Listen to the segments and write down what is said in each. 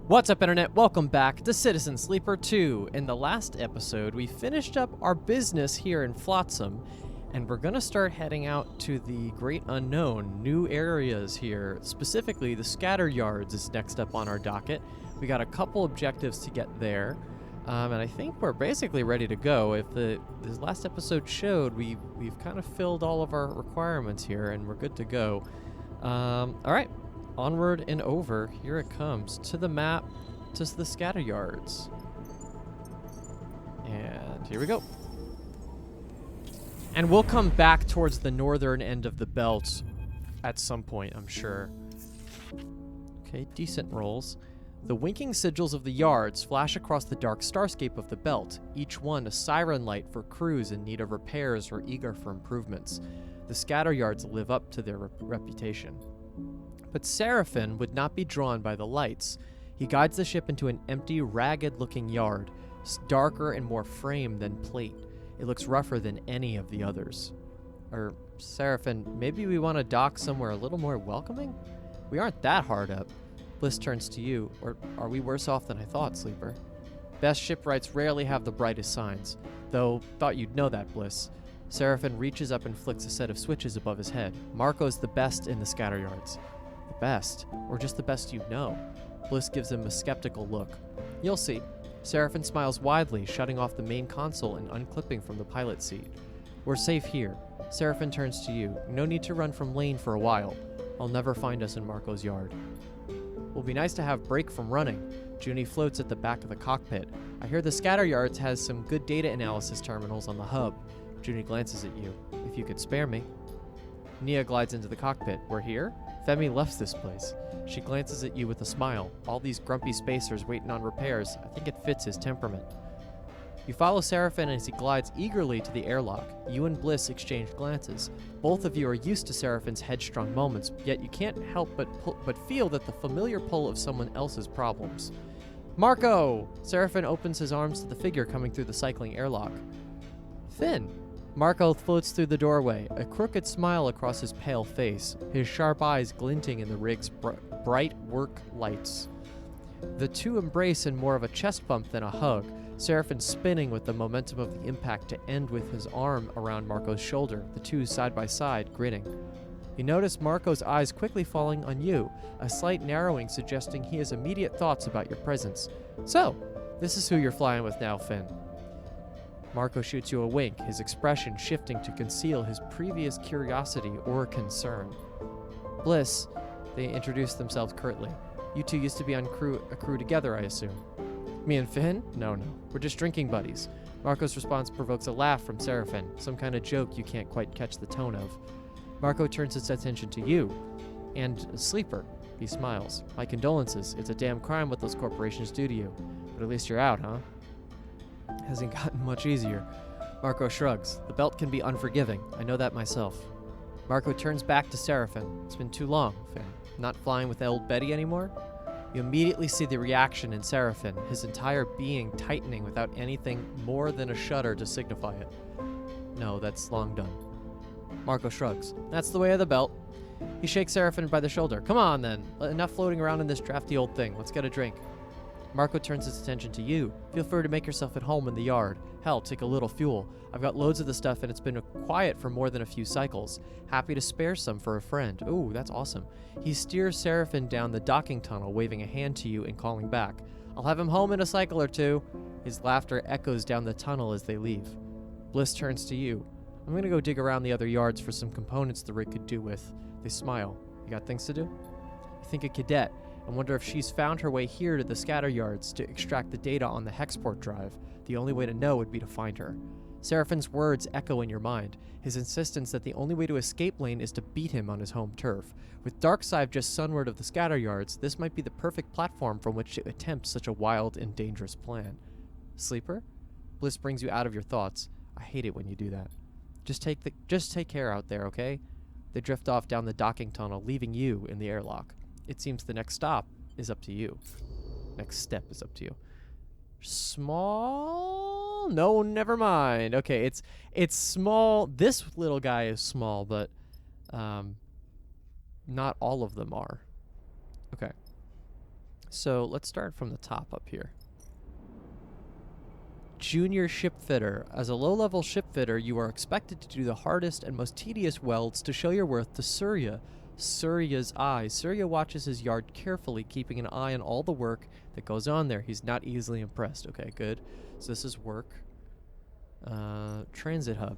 What's up, Internet? Welcome back to Citizen Sleeper 2. In the last episode, we finished up our business here in Flotsam, and we're gonna start heading out to the Great Unknown, new areas here. Specifically, the Scatter Yards is next up on our docket. We got a couple objectives to get there, and I think we're basically ready to go. If this last episode showed, we've kind of filled all of our requirements here, and we're good to go. All right. Onward and over, here it comes, to the map, to the Scatter Yards. And here we go. And we'll come back towards the northern end of the belt at some point, I'm sure. Okay, decent rolls. The winking sigils of the yards flash across the dark starscape of the belt, each one a siren light for crews in need of repairs or eager for improvements. The Scatter Yards live up to their reputation. But Seraphin would not be drawn by the lights. He guides the ship into an empty, ragged-looking yard, darker and more frame than plate. It looks rougher than any of the others. Seraphin, maybe we want to dock somewhere a little more welcoming? We aren't that hard up. Bliss turns to you. Or are we worse off than I thought, Sleeper? Best shipwrights rarely have the brightest signs, though thought you'd know that, Bliss. Seraphin reaches up and flicks a set of switches above his head. Marco's the best in the Scatter Yards. The best? Or just the best you know? Bliss gives him a skeptical look. You'll see. Seraphin smiles widely, shutting off the main console and unclipping from the pilot seat. We're safe here. Seraphin turns to you. No need to run from Lane for a while. I'll never find us in Marco's yard. Will be nice to have break from running. Junie floats at the back of the cockpit. I hear the Scatter Yards has some good data analysis terminals on the hub. Junie glances at you. If you could spare me. Nia glides into the cockpit. We're here? Femi left this place. She glances at you with a smile. All these grumpy spacers waiting on repairs. I think it fits his temperament. You follow Seraphin as he glides eagerly to the airlock. You and Bliss exchange glances. Both of you are used to Seraphin's headstrong moments, yet you can't help but feel that the familiar pull of someone else's problems. Marco! Seraphin opens his arms to the figure coming through the cycling airlock. Finn! Marco floats through the doorway, a crooked smile across his pale face, his sharp eyes glinting in the rig's bright work lights. The two embrace in more of a chest bump than a hug, Seraphin spinning with the momentum of the impact to end with his arm around Marco's shoulder, the two side by side, grinning. You notice Marco's eyes quickly falling on you, a slight narrowing suggesting he has immediate thoughts about your presence. So, this is who you're flying with now, Finn. Marco shoots you a wink, his expression shifting to conceal his previous curiosity or concern. Bliss, they introduce themselves curtly. You two used to be on a crew together, I assume. Me and Finn? No. We're just drinking buddies. Marco's response provokes a laugh from Seraphin, some kind of joke you can't quite catch the tone of. Marco turns his attention to you. And Sleeper. He smiles. My condolences. It's a damn crime what those corporations do to you. But at least you're out, huh? Hasn't gotten much easier. Marco shrugs. The belt can be unforgiving. I know that myself. Marco turns back to Seraphin. It's been too long, Finn. Not flying with old Betty anymore? You immediately see the reaction in Seraphin, his entire being tightening without anything more than a shudder to signify it. No, that's long done. Marco shrugs. That's the way of the belt. He shakes Seraphin by the shoulder. Come on, then. Enough floating around in this drafty old thing. Let's get a drink. Marco turns his attention to you. Feel free to make yourself at home in the yard. Hell, take a little fuel. I've got loads of the stuff and it's been quiet for more than a few cycles. Happy to spare some for a friend. Ooh, that's awesome. He steers Seraphin down the docking tunnel, waving a hand to you and calling back. I'll have him home in a cycle or two. His laughter echoes down the tunnel as they leave. Bliss turns to you. I'm gonna go dig around the other yards for some components the rig could do with. They smile. You got things to do? You think a cadet. I wonder if she's found her way here to the Scatter Yards to extract the data on the Hexport drive. The only way to know would be to find her. Seraphin's words echo in your mind, his insistence that the only way to escape Lane is to beat him on his home turf. With Darkside just sunward of the Scatter Yards, this might be the perfect platform from which to attempt such a wild and dangerous plan. Sleeper? Bliss brings you out of your thoughts. I hate it when you do that. Just take care out there, okay? They drift off down the docking tunnel, leaving you in the airlock. It seems the next stop is up to you. Next step is up to you. Small? No, never mind. Okay, it's small. This little guy is small, but not all of them are. Okay. So let's start from the top up here. Junior ship fitter. As a low-level ship fitter, you are expected to do the hardest and most tedious welds to show your worth to Surya. Surya's eye. Surya watches his yard carefully, keeping an eye on all the work that goes on there. He's not easily impressed. Okay, good. So this is work. Transit hub.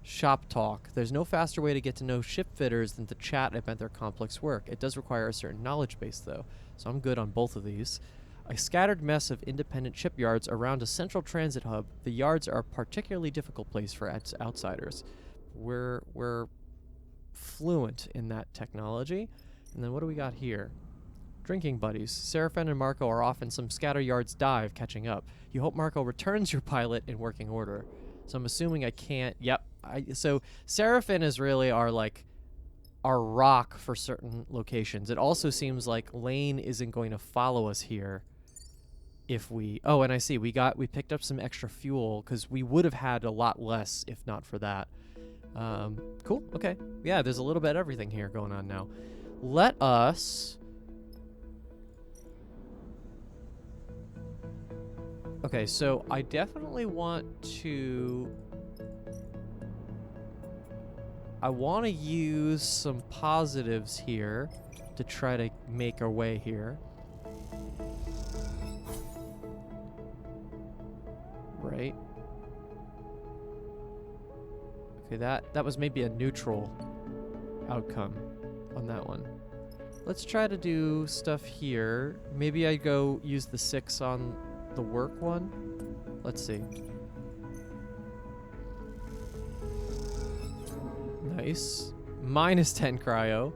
Shop talk. There's no faster way to get to know ship fitters than to chat about their complex work. It does require a certain knowledge base, though, so I'm good on both of these. A scattered mess of independent shipyards around a central transit hub. The yards are a particularly difficult place for outsiders. We're fluent in that technology. And then what do we got here? Drinking buddies. Seraphin and Marco are off in some scatter yards dive, catching up. You hope Marco returns your pilot in working order. So I'm assuming I can't. Yep. So Seraphin is really our rock for certain locations. It also seems like Lane isn't going to follow us here if we... Oh, and I see we picked up some extra fuel because we would have had a lot less if not for that. Cool. Okay. Yeah, there's a little bit of everything here going on now. Let us... Okay, so I definitely want to... I want to use some positives here to try to make our way here. Right. Okay, that was maybe a neutral outcome on that one. Let's try to do stuff here. Maybe I go use the 6 on the work one. Let's see. Nice. -10 cryo.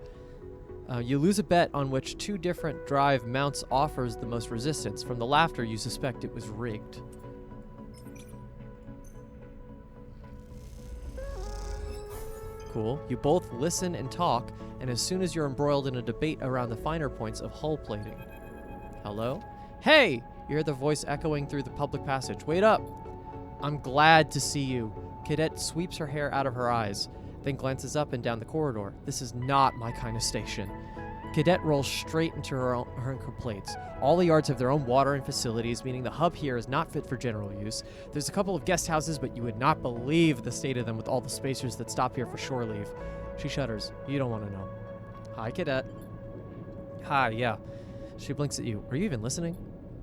You lose a bet on which 2 different drive mounts offers the most resistance. From the laughter, you suspect it was rigged. Cool. You both listen and talk, and as soon as you're embroiled in a debate around the finer points of hull plating. Hello? Hey! You hear the voice echoing through the public passage. Wait up! I'm glad to see you. Cadet sweeps her hair out of her eyes, then glances up and down the corridor. This is not my kind of station. Cadet rolls straight into her complaints. All the yards have their own water and facilities, meaning the hub here is not fit for general use. There's a couple of guest houses, but you would not believe the state of them with all the spacers that stop here for shore leave. She shudders. You don't want to know. Hi, Cadet. Hi, yeah. She blinks at you. Are you even listening?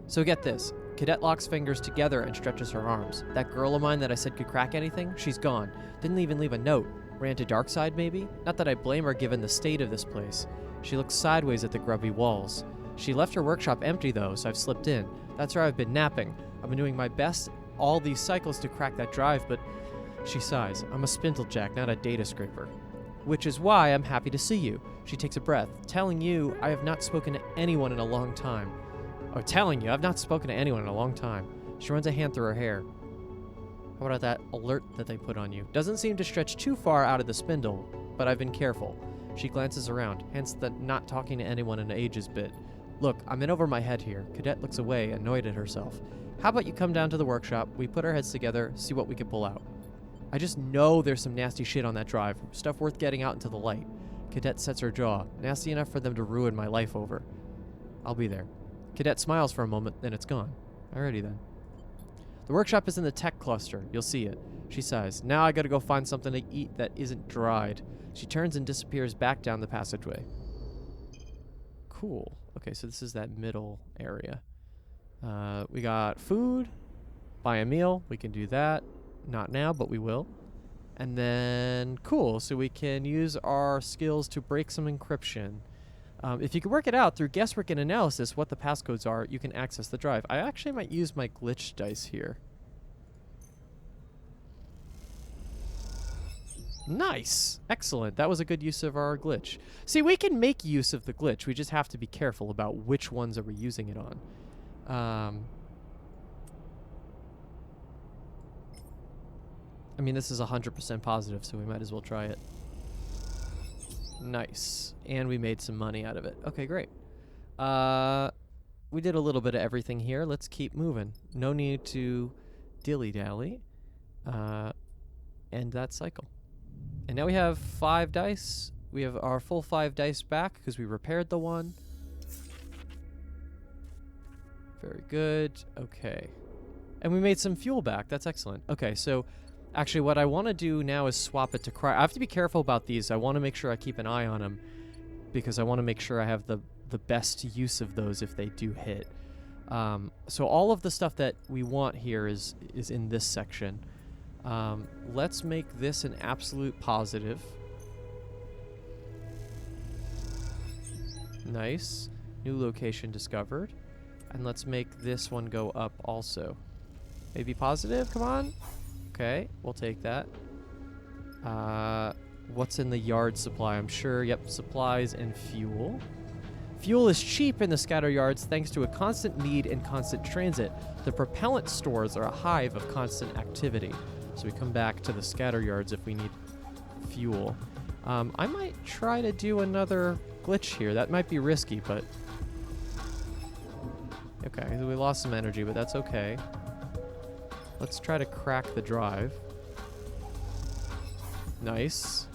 So get this. Cadet locks fingers together and stretches her arms. That girl of mine that I said could crack anything, she's gone. Didn't even leave a note. Ran to Darkside, maybe? Not that I blame her given the state of this place. She looks sideways at the grubby walls. She left her workshop empty, though, so I've slipped in. That's where I've been napping. I've been doing my best all these cycles to crack that drive, but... She sighs. I'm a spindlejack, not a data scraper. Which is why I'm happy to see you. She takes a breath. Telling you I have not spoken to anyone in a long time. Or telling you I've not spoken to anyone in a long time. She runs a hand through her hair. How about that alert that they put on you? Doesn't seem to stretch too far out of the spindle, but I've been careful. She glances around, hence the not talking to anyone in ages bit. Look, I'm in over my head here. Cadet looks away, annoyed at herself. How about you come down to the workshop, we put our heads together, see what we can pull out. I just know there's some nasty shit on that drive, stuff worth getting out into the light. Cadet sets her jaw, nasty enough for them to ruin my life over. I'll be there. Cadet smiles for a moment, then it's gone. Alrighty then. The workshop is in the tech cluster. You'll see it. She sighs. Now I gotta go find something to eat that isn't dried. She turns and disappears back down the passageway. Cool. Okay, so this is that middle area. We got food. Buy a meal. We can do that. Not now, but we will. And then, cool. So we can use our skills to break some encryption. If you can work it out through guesswork and analysis what the passcodes are, you can access the drive. I actually might use my glitch dice here. Nice! Excellent. That was a good use of our glitch. See, we can make use of the glitch. We just have to be careful about which ones are we using it on. I mean, this is 100% positive, so we might as well try it. Nice. And we made some money out of it. Okay, great. We did a little bit of everything here. Let's keep moving. No need to dilly-dally. End that cycle. And now we have 5 dice. We have our full 5 dice back because we repaired the one. Very good. Okay. And we made some fuel back. That's excellent. Okay, so actually what I want to do now is swap it to I have to be careful about these. I want to make sure I keep an eye on them because I want to make sure I have the best use of those if they do hit. So all of the stuff that we want here is in this section. Let's make this an absolute positive. Nice. New location discovered. And let's make this one go up also. Maybe positive? Come on. Okay, we'll take that. What's in the yard supply? I'm sure, yep, supplies and fuel. Fuel is cheap in the scatter yards thanks to a constant need and constant transit. The propellant stores are a hive of constant activity. So we come back to the scatter yards if we need fuel. I might try to do another glitch here. That might be risky, but... Okay, we lost some energy, but that's okay. Let's try to crack the drive. Nice.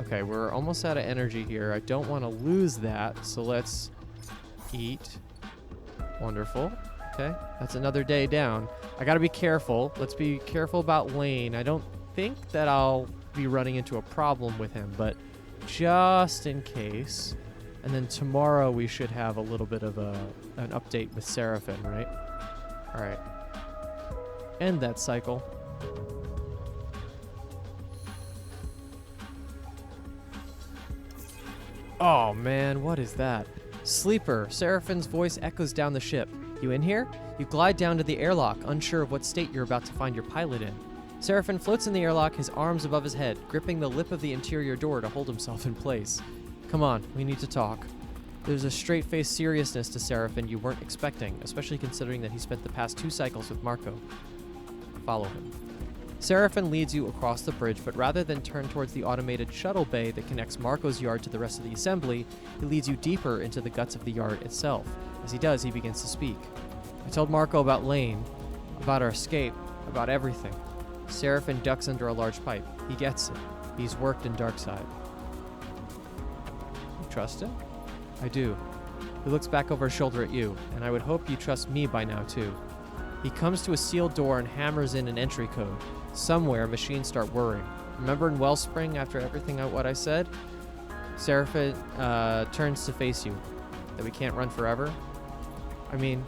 Okay, we're almost out of energy here. I don't want to lose that, so let's eat. Wonderful. Okay, that's another day down. I gotta be careful. Let's be careful about Lane. I don't think that I'll be running into a problem with him, but just in case. And then tomorrow we should have a little bit of an update with Seraphim, right? All right. End that cycle. Oh man, what is that? Sleeper. Seraphin's voice echoes down the ship. You in here? You glide down to the airlock, unsure of what state you're about to find your pilot in. Seraphin floats in the airlock, his arms above his head, gripping the lip of the interior door to hold himself in place. Come on, we need to talk. There's a straight-faced seriousness to Seraphin you weren't expecting, especially considering that he spent the past 2 cycles with Marco. Follow him. Seraphin leads you across the bridge, but rather than turn towards the automated shuttle bay that connects Marco's yard to the rest of the assembly, he leads you deeper into the guts of the yard itself. As he does, he begins to speak. I told Marco about Lane, about our escape, about everything. Seraphin ducks under a large pipe. He gets it. He's worked in Darkside. You trust him? I do. He looks back over his shoulder at you, and I would hope you trust me by now too. He comes to a sealed door and hammers in an entry code. Somewhere, machines start whirring. Remember in Wellspring, after everything what I said? Seraphin turns to face you. That we can't run forever? I mean,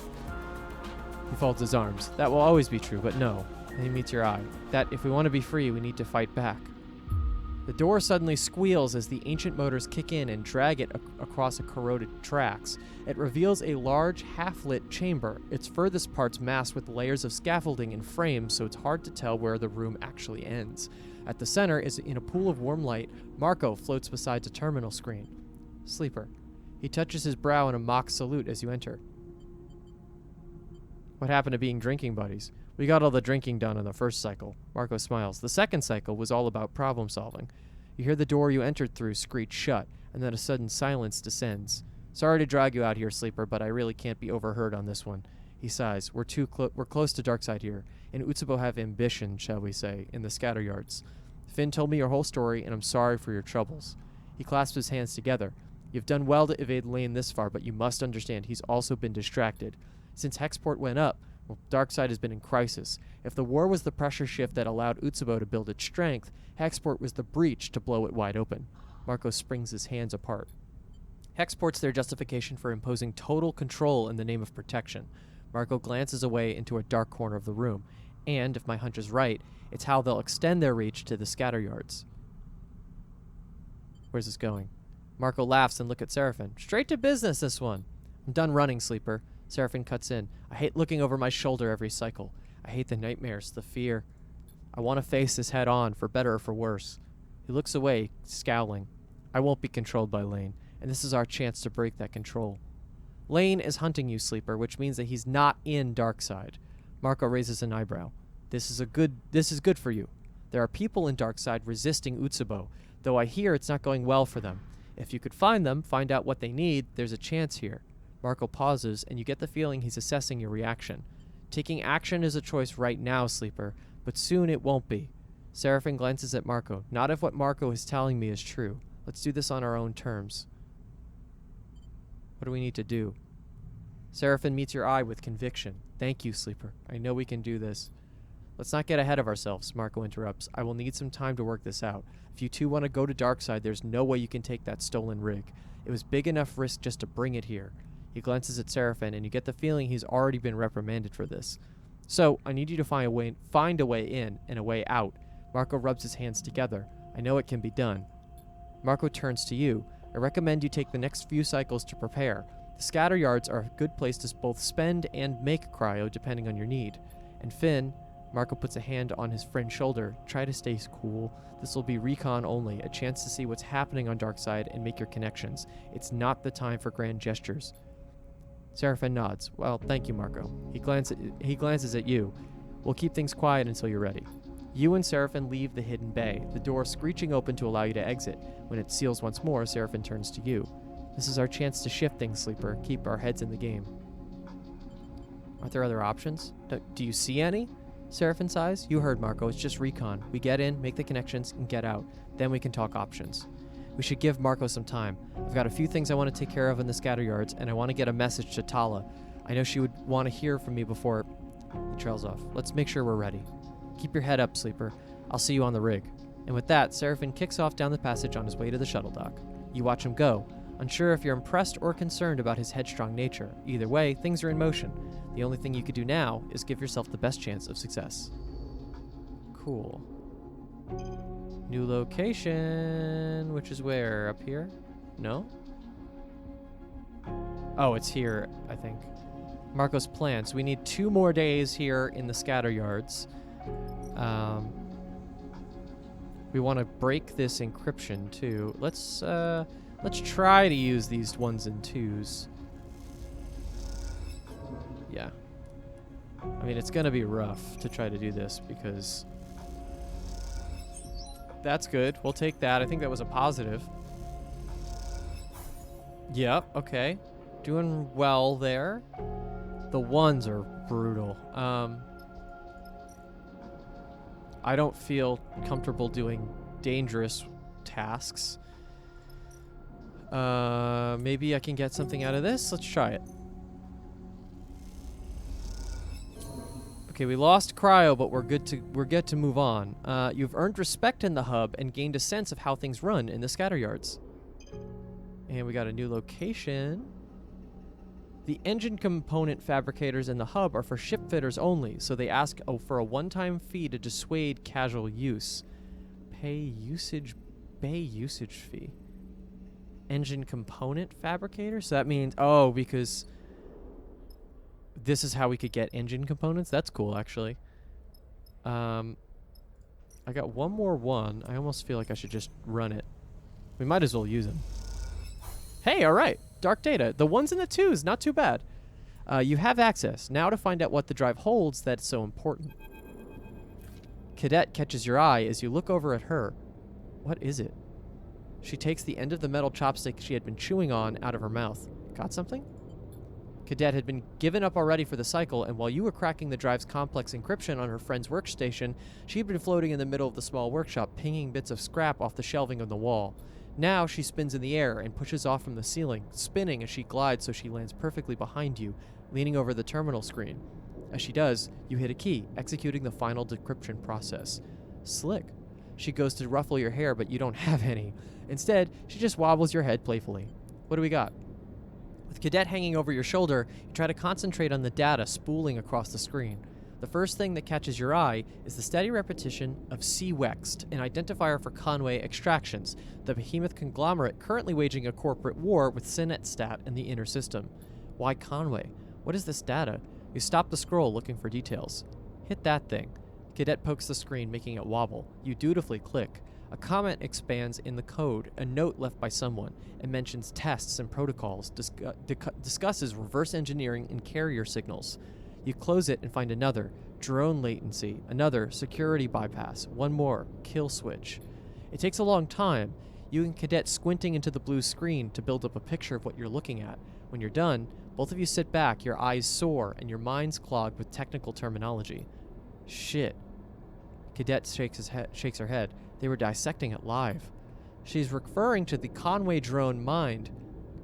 he folds his arms. That will always be true, but no. And he meets your eye. That if we want to be free, we need to fight back. The door suddenly squeals as the ancient motors kick in and drag it across a corroded tracks. It reveals a large, half-lit chamber, its furthest parts masked with layers of scaffolding and frames, so it's hard to tell where the room actually ends. At the center is in a pool of warm light. Marco floats beside a terminal screen. Sleeper. He touches his brow in a mock salute as you enter. What happened to being drinking buddies? We got all the drinking done in the first cycle. Marco smiles. The second cycle was all about problem solving. You hear the door you entered through screech shut, and then a sudden silence descends. Sorry to drag you out here, Sleeper, but I really can't be overheard on this one. He sighs. We're close to Darkside here, and Utsubo have ambition, shall we say, in the scatter yards. Finn told me your whole story, and I'm sorry for your troubles. He clasps his hands together. You've done well to evade Lane this far, but you must understand he's also been distracted. Since Hexport went up, Darkside has been in crisis. If the war was the pressure shift that allowed Utsubo to build its strength, Hexport was the breach to blow it wide open. Marco springs his hands apart. Hexport's their justification for imposing total control in the name of protection. Marco glances away into a dark corner of the room, and, if my hunch is right, it's how they'll extend their reach to the scatter yards. Where's this going? Marco laughs and looks at Seraphin. Straight to business, this one. I'm done running, Sleeper. Seraphin cuts in. I hate looking over my shoulder every cycle. I hate the nightmares, the fear. I want to face this head on, for better or for worse. He looks away, scowling. I won't be controlled by Lane, and this is our chance to break that control. Lane is hunting you, Sleeper, which means that he's not in Darkside. Marco raises an eyebrow. This is good for you. There are people in Darkside resisting Utsubo, though I hear it's not going well for them. If you could find them, find out what they need, there's a chance here. Marco pauses, and you get the feeling he's assessing your reaction. Taking action is a choice right now, Sleeper, but soon it won't be. Seraphin glances at Marco. Not if what Marco is telling me is true. Let's do this on our own terms. What do we need to do? Seraphim meets your eye with conviction. Thank you, Sleeper. I know we can do this. Let's not get ahead of ourselves, Marco interrupts. I will need some time to work this out. If you two want to go to Darkside, there's no way you can take that stolen rig. It was big enough risk just to bring it here. He glances at Seraphim, and you get the feeling he's already been reprimanded for this. So, I need you to find a way in and a way out. Marco rubs his hands together. I know it can be done. Marco turns to you. I recommend you take the next few cycles to prepare. The scatter yards are a good place to both spend and make cryo, depending on your need. And Finn, Marco puts a hand on his friend's shoulder. Try to stay cool. This will be recon only, a chance to see what's happening on Darkside and make your connections. It's not the time for grand gestures. Seraphim nods. Well, thank you, Marco. He glances at you. We'll keep things quiet until you're ready. You and Seraphim leave the hidden bay, the door screeching open to allow you to exit. When it seals once more, Seraphim turns to you. This is our chance to shift things, Sleeper. Keep our heads in the game. Aren't there other options? Do you see any? Seraphim sighs. You heard, Marco. It's just recon. We get in, make the connections, and get out. Then we can talk options. We should give Marco some time. I've got a few things I want to take care of in the scatter yards, and I want to get a message to Tala. I know she would want to hear from me before... He trails off. Let's make sure we're ready. Keep your head up, Sleeper. I'll see you on the rig. And with that, Seraphim kicks off down the passage on his way to the shuttle dock. You watch him go, unsure if you're impressed or concerned about his headstrong nature. Either way, things are in motion. The only thing you could do now is give yourself the best chance of success. Cool. New location, which is where? Up here? No? Oh, it's here, I think. Marco's plan. So we need 2 more days here in the scatter yards. We want to break this encryption too. Let's try to use these 1s and 2s. Yeah. I mean, it's gonna be rough to try to do this because that's good. We'll take that. I think that was a positive. Yep, okay. Doing well there. The 1s are brutal. I don't feel comfortable doing dangerous tasks. Maybe I can get something out of this. Let's try it. Okay, we lost cryo, but we're good to move on. You've earned respect in the hub and gained a sense of how things run in the scatter yards. And we got a new location. The engine component fabricators in the hub are for shipfitters only, so they ask for a one-time fee to dissuade casual use. Bay usage fee. Engine component fabricators? So that means, oh, because this is how we could get engine components? That's cool, actually. I got one more 1. I almost feel like I should just run it. We might as well use them. Hey, all right. Dark data. The 1s and the 2s, not too bad. You have access. Now to find out what the drive holds that's so important. Cadet catches your eye as you look over at her. What is it? She takes the end of the metal chopstick she had been chewing on out of her mouth. Got something? Cadet had been given up already for the cycle, and while you were cracking the drive's complex encryption on her friend's workstation, she had been floating in the middle of the small workshop, pinging bits of scrap off the shelving on the wall. Now she spins in the air and pushes off from the ceiling, spinning as she glides so she lands perfectly behind you, leaning over the terminal screen. As she does, you hit a key, executing the final decryption process. Slick. She goes to ruffle your hair, but you don't have any. Instead, she just wobbles your head playfully. What do we got? With Cadet hanging over your shoulder, you try to concentrate on the data spooling across the screen. The first thing that catches your eye is the steady repetition of CWEXT, an identifier for Conway Extractions, the behemoth conglomerate currently waging a corporate war with Synetstat and the inner system. Why Conway? What is this data? You stop the scroll looking for details. Hit that thing. Cadet pokes the screen, making it wobble. You dutifully click. A comment expands in the code, a note left by someone, and mentions tests and protocols, discusses reverse engineering and carrier signals. You close it and find another, drone latency, another, security bypass, one more, kill switch. It takes a long time, you and Cadet squinting into the blue screen to build up a picture of what you're looking at. When you're done, both of you sit back, your eyes sore, and your minds clogged with technical terminology. Shit. Cadet shakes her head. They were dissecting it live. She's referring to the Conway drone Mind.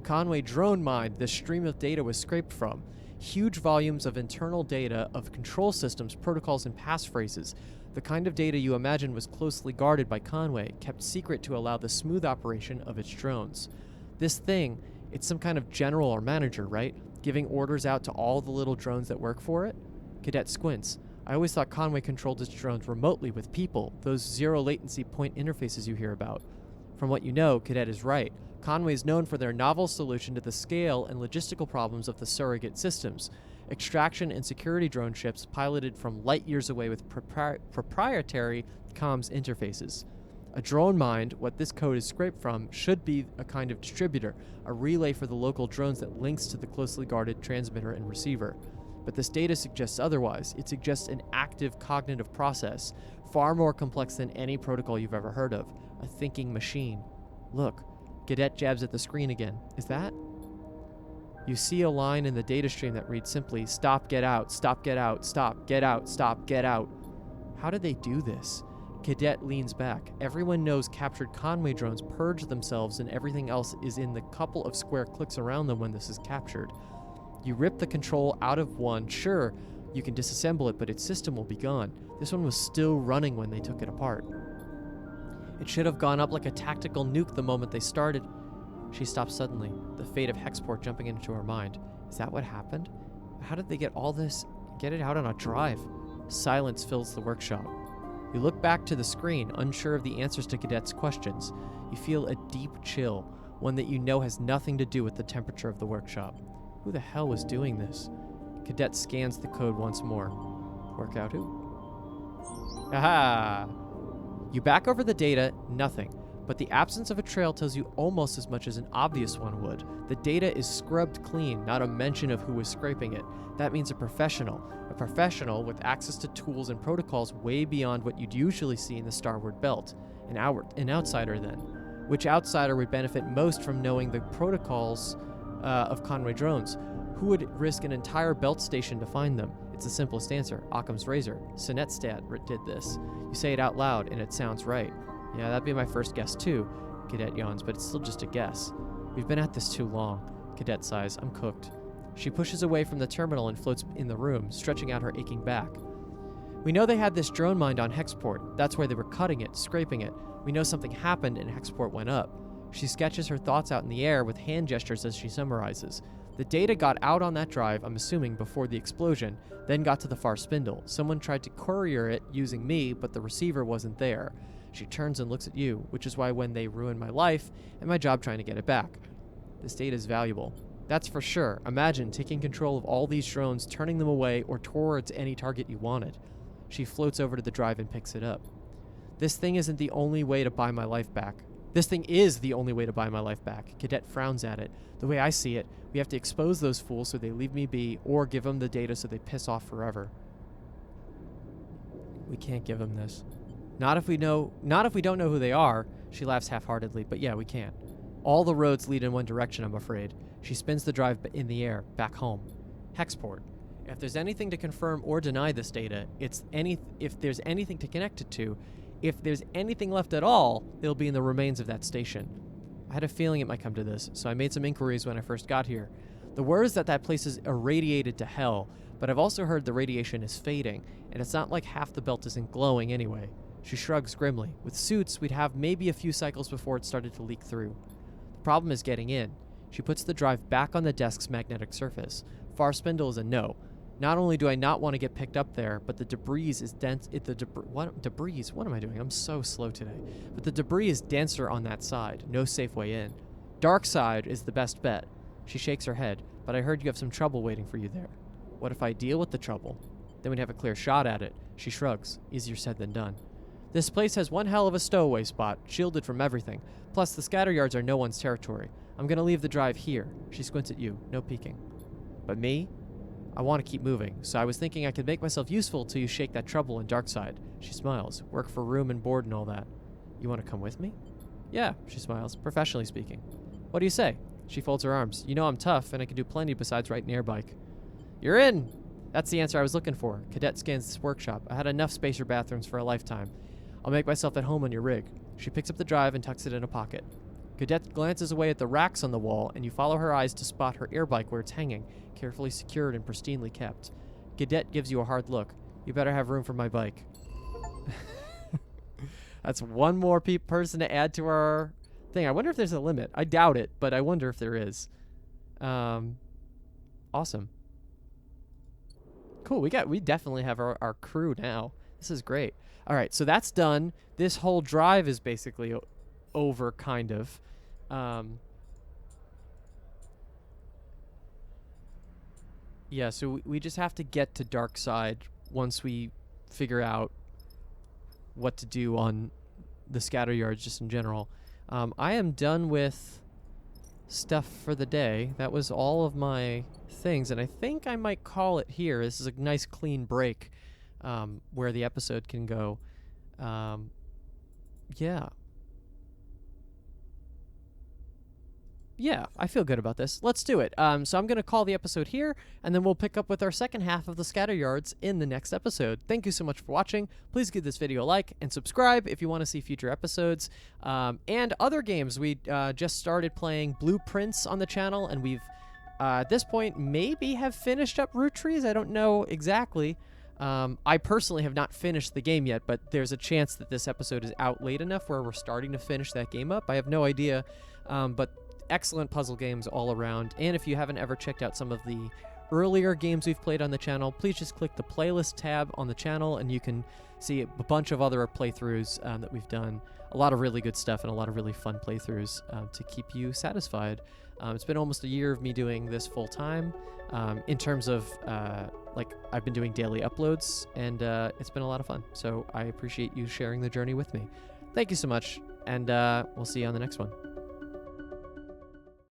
Conway drone mined this stream of data was scraped from. Huge volumes of internal data of control systems, protocols, and passphrases. The kind of data you imagine was closely guarded by Conway, kept secret to allow the smooth operation of its drones. This thing, it's some kind of general or manager, right? Giving orders out to all the little drones that work for it? Cadet squints. I always thought Conway controlled its drones remotely with people, those zero latency point interfaces you hear about. From what you know, Cadet is right. Conway is known for their novel solution to the scale and logistical problems of the surrogate systems. Extraction and security drone ships piloted from light years away with proprietary comms interfaces. A drone mined, what this code is scraped from, should be a kind of distributor, a relay for the local drones that links to the closely guarded transmitter and receiver. But this data suggests otherwise. It suggests an active cognitive process, far more complex than any protocol you've ever heard of. A thinking machine. Look, Cadet jabs at the screen again. Is that? You see a line in the data stream that reads simply, stop, get out, stop, get out, stop, get out, stop, get out. How did they do this? Cadet leans back. Everyone knows captured Conway drones purge themselves and everything else is in the couple of square clicks around them when this is captured. You rip the control out of one, sure, you can disassemble it, but its system will be gone. This one was still running when they took it apart. It should have gone up like a tactical nuke the moment they started. She stops suddenly, the fate of Hexport jumping into her mind. Is that what happened? How did they get all this, get it out on a drive? Silence fills the workshop. You look back to the screen, unsure of the answers to Cadet's questions. You feel a deep chill, one that you know has nothing to do with the temperature of the workshop. Who the hell was doing this? Cadet scans the code once more. Work out who? Aha! You back over the data, nothing. But the absence of a trail tells you almost as much as an obvious one would. The data is scrubbed clean, not a mention of who was scraping it. That means a professional with access to tools and protocols way beyond what you'd usually see in the Starward belt. An outsider then. Which outsider would benefit most from knowing the protocols of Conway drones? Who would risk an entire belt station to find them? It's the simplest answer. Occam's razor. Sinetstad did this. You say it out loud, and it sounds right. Yeah, that'd be my first guess too. Cadet yawns, but it's still just a guess. We've been at this too long. Cadet sighs. I'm cooked. She pushes away from the terminal and floats in the room, stretching out her aching back. We know they had this drone mined on Hexport. That's why they were cutting it, scraping it. We know something happened and Hexport went up. She sketches her thoughts out in the air with hand gestures as she summarizes. The data got out on that drive, I'm assuming before the explosion, then got to the far spindle. Someone tried to courier it using me, but the receiver wasn't there. She turns and looks at you, which is why when they ruined my life and my job trying to get it back. This data is valuable. That's for sure. Imagine taking control of all these drones, turning them away or towards any target you wanted. She floats over to the drive and picks it up. This thing isn't the only way to buy my life back. This thing is the only way to buy my life back. Cadet frowns at it. The way I see it, we have to expose those fools so they leave me be, or give them the data so they piss off forever. We can't give them this. Not if we don't know who they are. She laughs half-heartedly, but yeah, we can. All the roads lead in one direction, I'm afraid. She spins the drive in the air, back home. Hexport. If there's anything to confirm or deny this data, if there's anything to connect it to, if there's anything left at all, it'll be in the remains of that station. I had a feeling it might come to this, so I made some inquiries when I first got here. The word is that place is irradiated to hell, but I've also heard the radiation is fading, and it's not like half the belt isn't glowing anyway. She shrugs grimly. With suits, we'd have maybe a few cycles before it started to leak through. The problem is getting in. She puts the drive back on the desk's magnetic surface. Far spindle is a no. Not only do I not want to get picked up there, but the debris is dense. Debris? What am I doing? I'm so slow today. But the debris is denser on that side. No safe way in. Dark side is the best bet. She shakes her head, but I heard you have some trouble waiting for you there. What if I deal with the trouble? Then we'd have a clear shot at it. She shrugs. Easier said than done. This place has one hell of a stowaway spot, shielded from everything. Plus, the scatter yards are no one's territory. I'm gonna leave the drive here. She squints at you. No peeking. But me? I want to keep moving, so I was thinking I could make myself useful till you shake that trouble in dark side. She smiles. Work for room and board and all that. You want to come with me? Yeah, she smiles, professionally speaking. What do you say? She folds her arms. You know I'm tough, and I can do plenty besides ride an air bike. You're in! That's the answer I was looking for. Cadet scans this workshop. I had enough spacer bathrooms for a lifetime. I'll make myself at home on your rig. She picks up the drive and tucks it in a pocket. Cadet glances away at the racks on the wall, and you follow her eyes to spot her air bike where it's hanging, carefully secured and pristinely kept. Cadet gives you a hard look. You better have room for my bike. That's one more person to add to our thing. I wonder if there's a limit. I doubt it, but I wonder if there is. Awesome. Cool. We definitely have our crew now. This is great. All right, so that's done. This whole drive is basically over, kind of. Yeah, so we just have to get to Dark Side once we figure out what to do on the scatter yards just in general. I am done with stuff for the day. That was all of my things, and I think I might call it here. This is a nice clean break where the episode can go. Yeah. Yeah, I feel good about this. Let's do it. So I'm going to call the episode here, and then we'll pick up with our second half of the Scatter Yards in the next episode. Thank you so much for watching. Please give this video a like and subscribe if you want to see future episodes. And other games. We just started playing Blueprints on the channel, and we've, at this point, maybe have finished up Root Trees. I don't know exactly. I personally have not finished the game yet, but there's a chance that this episode is out late enough where we're starting to finish that game up. I have no idea, but excellent puzzle games all around. And if you haven't ever checked out some of the earlier games we've played on the channel, please just click the playlist tab on the channel and you can see a bunch of other playthroughs that we've done. A lot of really good stuff and a lot of really fun playthroughs to keep you satisfied. It's been almost a year of me doing this full time in terms of like I've been doing daily uploads, and it's been a lot of fun. So I appreciate you sharing the journey with me. Thank you so much, and we'll see you on the next one.